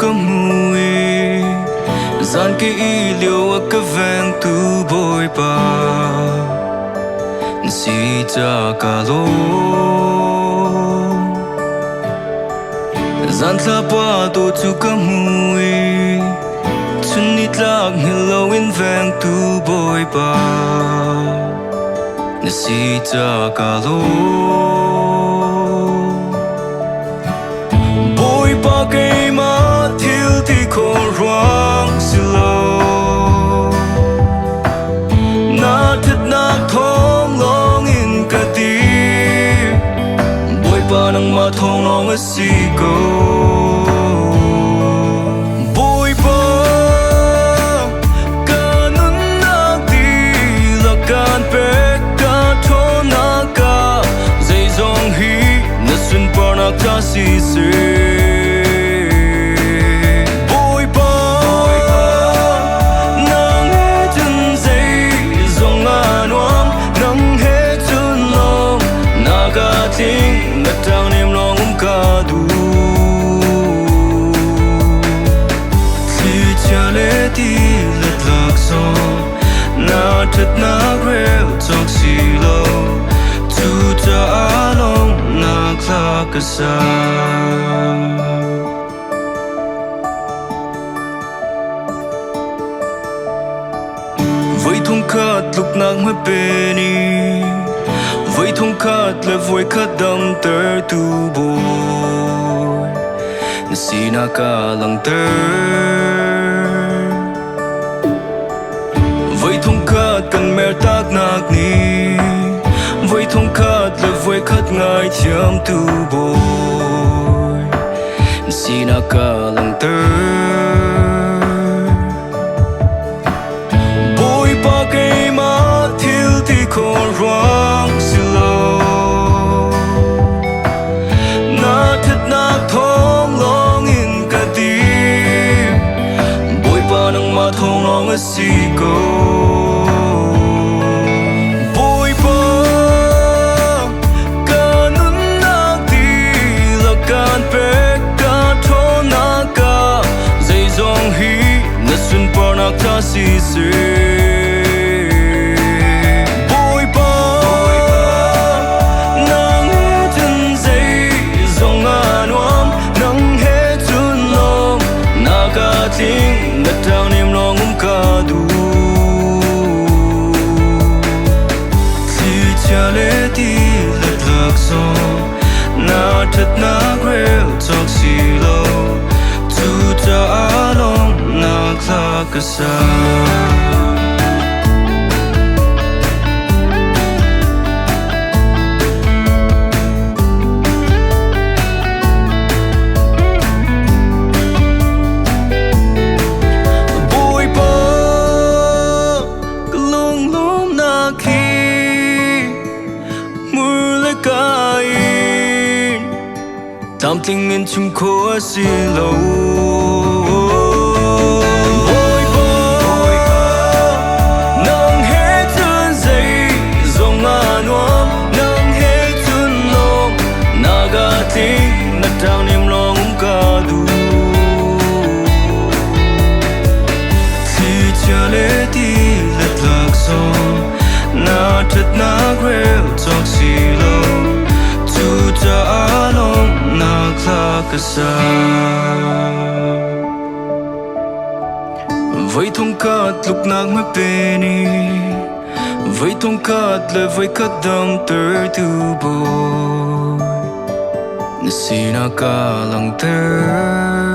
ka mui zan ke ilio ka veng tu boy pa si cha ka lo zan tla pa to chu ka mui chun ni tlak hello in veng tu boy pa si cha ka lo boy pa ke ma thil ti ko ruang silo na thit na thong long in ka ti boy pa nang ma thong long a si ko boy pa kanun na ti la kan pe ka thon na ka zai zong hi na sun pa na ka si se Down him long ka du si chale ti let lak so na tet na grel talk si lo tu ta long na kla ka sa với thung khát lúc nắng mới beni với thung khát là vui khát đam tơ tu bồi si na ka lang tơ với thung khát cần mer tak nak ni với thung khát là vui khát ngài chiam tu bồi si na ka lang tơ bồi pa ke ma thil ti ko ruang thong long a si ko boy pa kanun na ti la kan pe ka thon na ka zai zong hi na sun pa na ka si se boy pa nang chân zai zong an wam nang he chun long na ka ting na down him long ka du si chale ti let lak so na tet na grel talk si lo tu ta long na kla ka sa tam tình in chung khó si lâu boy pa nang he chun zai zong an wam nang he chun long na ga ti na down him long ka du si chale ti let lak so na tet na grel talk si lo tu ta long na kla ka sa với thung khát lúc nắng mới beni với thung khát là với khát đam tơ tu bồi si na ka lang tơ